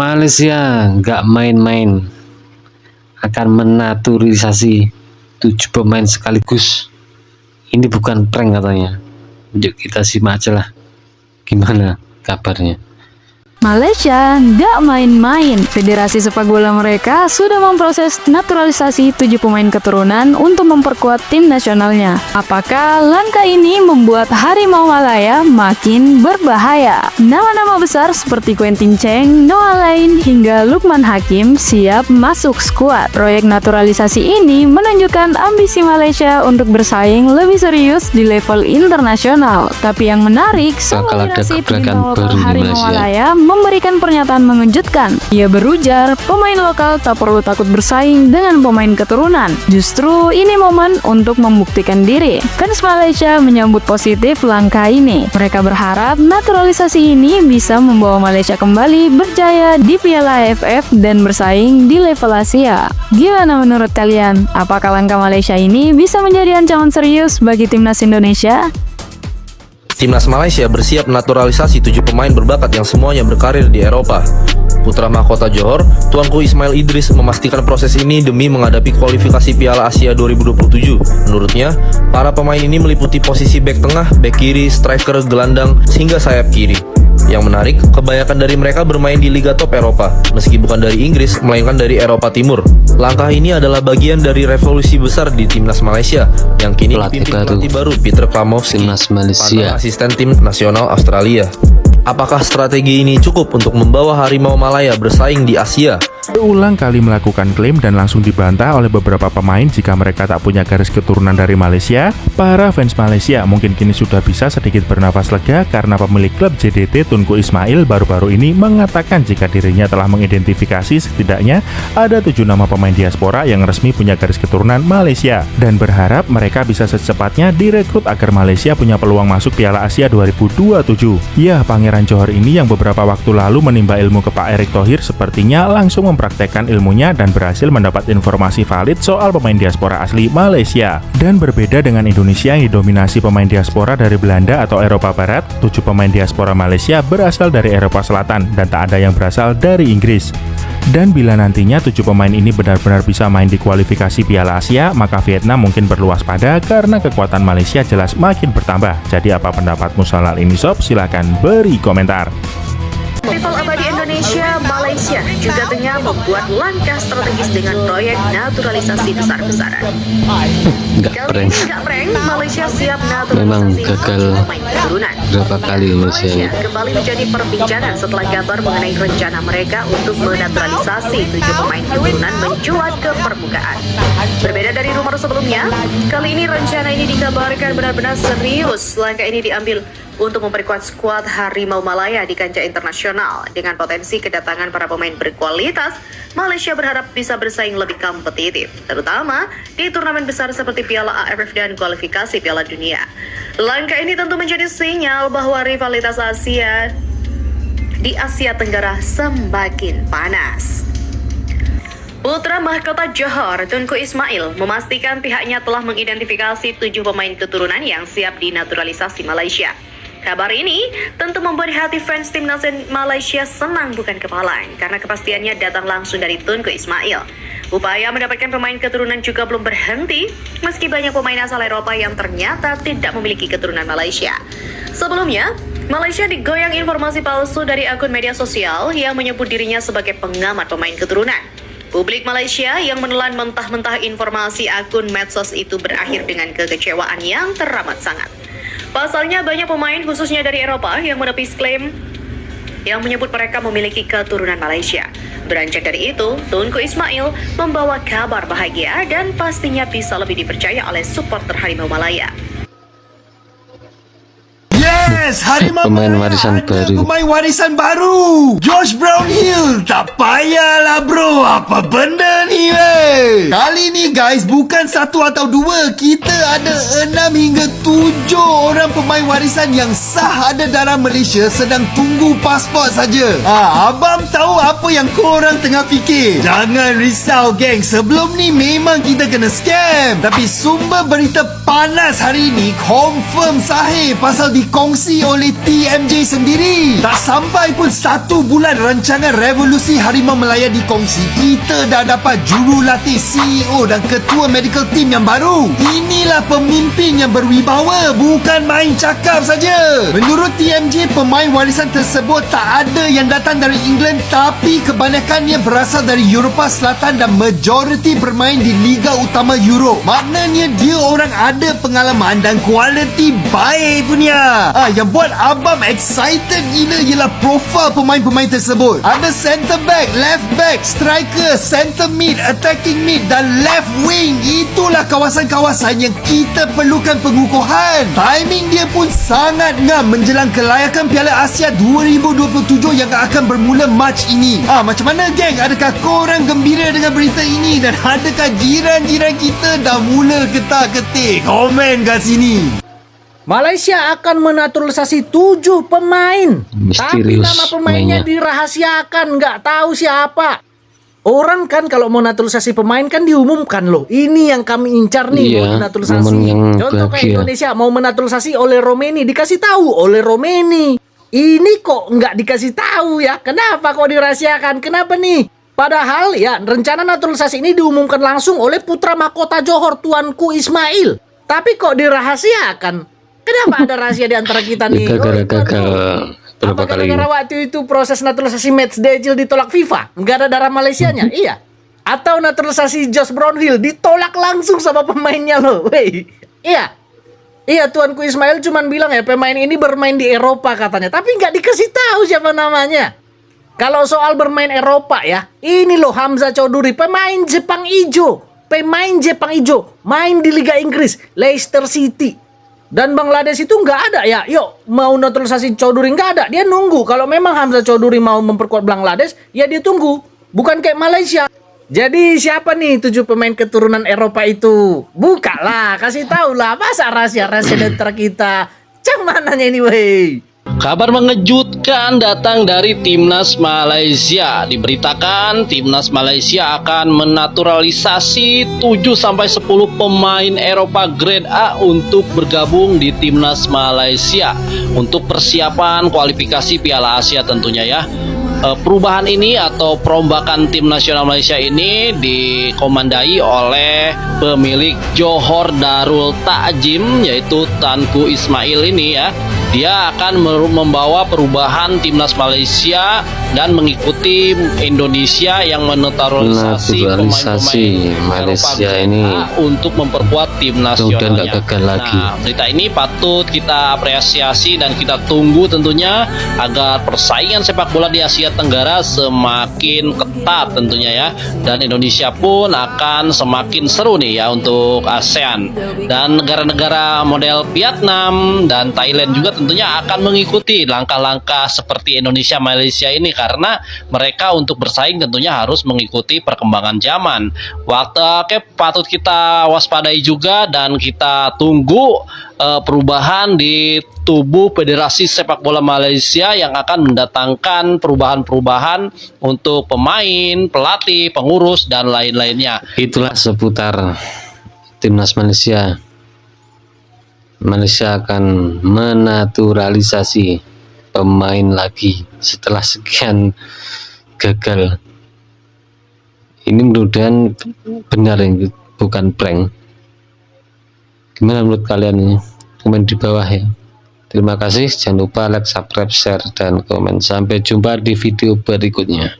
Malaysia nggak main-main akan menaturalisasi 7 pemain sekaligus. Ini bukan prank katanya. Yuk kita simak aja lah gimana kabarnya. Malaysia nggak main-main. Federasi sepak bola mereka sudah memproses naturalisasi 7 pemain keturunan untuk memperkuat tim nasionalnya. Apakah langkah ini membuat Harimau Malaya makin berbahaya? Nama-nama besar seperti Quentin Cheng, Noah Lain, hingga Lukman Hakim siap masuk skuad. Proyek naturalisasi ini menunjukkan ambisi Malaysia untuk bersaing lebih serius di level internasional. Tapi yang menarik, Bakal ada gebrakan baru di Harimau Malaysia. Malaya memberikan pernyataan mengejutkan. Ia berujar, pemain lokal tak perlu takut bersaing dengan pemain keturunan. Justru ini momen untuk membuktikan diri. Fans Malaysia menyambut positif langkah ini. Mereka berharap naturalisasi ini bisa membawa Malaysia kembali berjaya di Piala AFF dan bersaing di level Asia. Gimana menurut kalian? Apakah langkah Malaysia ini bisa menjadi ancaman serius bagi timnas Indonesia? Timnas Malaysia bersiap naturalisasi 7 pemain berbakat yang semuanya berkarir di Eropa. Putra mahkota Johor, Tuanku Ismail Idris memastikan proses ini demi menghadapi kualifikasi Piala Asia 2027. Menurutnya, para pemain ini meliputi posisi bek tengah, bek kiri, striker, gelandang, hingga sayap kiri. Yang menarik, kebanyakan dari mereka bermain di Liga Top Eropa, meski bukan dari Inggris, melainkan dari Eropa Timur. Langkah ini adalah bagian dari revolusi besar di timnas Malaysia, yang kini dipimpin pelatih baru Peter Klamovski, Timnas Malaysia, mantan asisten tim nasional Australia. Apakah strategi ini cukup untuk membawa Harimau Malaya bersaing di Asia? Berulang kali melakukan klaim dan langsung dibantah oleh beberapa pemain jika mereka tak punya garis keturunan dari Malaysia. Para fans Malaysia mungkin kini sudah bisa sedikit bernafas lega karena pemilik klub JDT Tunku Ismail baru-baru ini mengatakan jika dirinya telah mengidentifikasi setidaknya ada 7 nama pemain diaspora yang resmi punya garis keturunan Malaysia dan berharap mereka bisa secepatnya direkrut agar Malaysia punya peluang masuk Piala Asia 2027. Ya, Pangeran Johor ini yang beberapa waktu lalu menimba ilmu ke Pak Erick Thohir sepertinya langsung mempraktekkan ilmunya dan berhasil mendapat informasi valid soal pemain diaspora asli Malaysia. Dan berbeda dengan Indonesia yang didominasi pemain diaspora dari Belanda atau Eropa Barat, 7 pemain diaspora Malaysia berasal dari Eropa Selatan dan tak ada yang berasal dari Inggris. Dan bila nantinya 7 pemain ini benar-benar bisa main di kualifikasi Piala Asia, maka Vietnam mungkin perlu waspada karena kekuatan Malaysia jelas makin bertambah. Jadi apa pendapatmu soal hal ini sob? Silahkan beri komentar. Rival abadi Indonesia, Malaysia juga tengah membuat langkah strategis dengan proyek naturalisasi besar-besaran. Nggak prank. Nggak prank, Malaysia siap Memang naturalisasi gagal pemain keturunan. berapa kali Indonesia Malaysia ya. kembali menjadi perbincangan setelah kabar mengenai rencana mereka untuk menaturalisasi 7 pemain keturunan mencuat ke permukaan. Berbeda dari rumor sebelumnya, kali ini rencana ini dikabarkan benar-benar serius. Langkah ini diambil untuk memperkuat skuad Harimau Malaya di kancah internasional. Dengan potensi kedatangan para pemain berkualitas, Malaysia berharap bisa bersaing lebih kompetitif, terutama di turnamen besar seperti Piala AFF dan kualifikasi Piala Dunia. Langkah ini tentu menjadi sinyal bahwa rivalitas Asia di Asia Tenggara semakin panas. Putra mahkota Johor, Tunku Ismail, memastikan pihaknya telah mengidentifikasi 7 pemain keturunan yang siap dinaturalisasi Malaysia. Kabar ini tentu membuat hati fans timnas Malaysia senang bukan kepalang karena kepastiannya datang langsung dari Tunku Ismail. Upaya mendapatkan pemain keturunan juga belum berhenti meski banyak pemain asal Eropa yang ternyata tidak memiliki keturunan Malaysia. Sebelumnya, Malaysia digoyang informasi palsu dari akun media sosial yang menyebut dirinya sebagai pengamat pemain keturunan. Publik Malaysia yang menelan mentah-mentah informasi akun medsos itu berakhir dengan kekecewaan yang teramat sangat. Pasalnya banyak pemain khususnya dari Eropa yang menepis klaim yang menyebut mereka memiliki keturunan Malaysia. Beranjak dari itu, Tunku Ismail membawa kabar bahagia dan pastinya bisa lebih dipercaya oleh supporter Harimau Malaya. Yes, Harimau Pemain Malaya warisan ada baru. Pemain warisan baru, Josh Brownhill. Tak payahlah bro, apa benda ni weh. Kali ni guys, bukan 1 atau 2, kita ada 6 hingga 7 orang pemain warisan yang sah ada dalam Malaysia sedang tunggu pasport saja. Abang tahu apa yang korang tengah fikir. Jangan risau geng, sebelum ni memang kita kena scam. Tapi sumber berita panas hari ni confirm sahih pasal dikongsi oleh TMJ sendiri. Tak sampai pun 1 bulan rancangan revolusi Revolusi Harimau Melaya dikongsi, kita dah dapat jurulatih, CEO dan ketua medical team yang baru. Inilah pemimpin yang berwibawa, bukan main cakap saja. Menurut TMJ, pemain warisan tersebut tak ada yang datang dari England, tapi kebanyakannya berasal dari Eropah Selatan dan majoriti bermain di Liga Utama Europe. Maknanya dia orang ada pengalaman dan kualiti baik punya. Yang buat abang excited gila ialah profil pemain-pemain tersebut. Ada centre back, left back, striker, centre mid, attacking mid dan left wing. Itulah kawasan-kawasan yang kita perlukan pengukuhan. Timing dia pun sangat ngam menjelang kelayakan Piala Asia 2027 yang akan bermula Mac ini. Macam mana geng? Adakah korang gembira dengan berita ini? Dan adakah jiran-jiran kita dah mula ketak-ketik? Komen kat sini. Malaysia akan menaturalisasi 7 pemain. Tapi Misterius nama pemainnya mainnya. dirahasiakan, nggak tahu siapa. Orang kan kalau mau naturalisasi pemain kan diumumkan loh. Ini yang kami incar nih, Iya, mau naturalisasi. momen yang Contoh kayak bahagia. Indonesia mau menaturalisasi oleh Romeni, dikasih tahu oleh Romeni. Ini kok nggak dikasih tahu ya? Kenapa kok dirahasiakan? Kenapa nih? Padahal ya rencana naturalisasi ini diumumkan langsung oleh putra mahkota Johor, Tuanku Ismail. Tapi kok dirahasiakan? Kenapa ada rahasia di antara kita nih? Gagal berapa Apa kali gara-gara waktu itu proses naturalisasi Match Dejil ditolak FIFA? Nggak ada darah Malaysianya? Iya. Atau naturalisasi Josh Brownhill ditolak langsung sama pemainnya loh. Wey. Iya. Iya, Tuanku Ismail cuman bilang ya pemain ini bermain di Eropa katanya. Tapi nggak dikasih tahu siapa namanya. Kalau soal bermain Eropa ya, ini loh Hamzah Choudhury, pemain Jepang Ijo. Pemain Jepang Ijo, main di Liga Inggris, Leicester City. Dan Bangladesh itu nggak ada ya. Yuk, mau naturalisasi Choudhury nggak ada. Dia nunggu. Kalau memang Hamzah Choudhury mau memperkuat Bangladesh, ya dia tunggu. Bukan kayak Malaysia. Jadi siapa nih 7 pemain keturunan Eropa itu? Buka lah, kasih tahu lah. Masa rahasia-rahasia di antara kita? Cang mananya ini wey? Kabar mengejutkan datang dari Timnas Malaysia. Diberitakan Timnas Malaysia akan menaturalisasi 7-10 pemain Eropa Grade A untuk bergabung di Timnas Malaysia untuk persiapan kualifikasi Piala Asia tentunya ya. Perubahan ini atau perombakan tim nasional Malaysia ini dikomandai oleh pemilik Johor Darul Ta'zim yaitu Tuanku Ismail ini ya. Dia akan membawa perubahan timnas Malaysia dan mengikuti Indonesia yang menaturalisasi pemain-pemain Malaysia Eropa ini untuk memperkuat tim udah nasionalnya. nggak gagal lagi. Nah, berita ini patut kita apresiasi dan kita tunggu tentunya agar persaingan sepak bola di Asia Tenggara semakin ketat tentunya ya, dan Indonesia pun akan semakin seru nih ya untuk ASEAN, dan negara-negara model Vietnam dan Thailand juga tentunya akan mengikuti langkah-langkah seperti Indonesia Malaysia ini karena mereka untuk bersaing tentunya harus mengikuti perkembangan zaman. Oke, patut kita waspadai juga dan kita tunggu perubahan di tubuh Federasi Sepak Bola Malaysia yang akan mendatangkan perubahan-perubahan untuk pemain, pelatih, pengurus dan lain-lainnya. Itulah seputar Timnas Malaysia. Malaysia akan menaturalisasi pemain lagi setelah sekian gagal. Ini mudah-mudahan benar ini, bukan prank. Gimana menurut kalian ini? Komen di bawah ya. Terima kasih, jangan lupa like, subscribe, share, dan komen. Sampai jumpa di video berikutnya.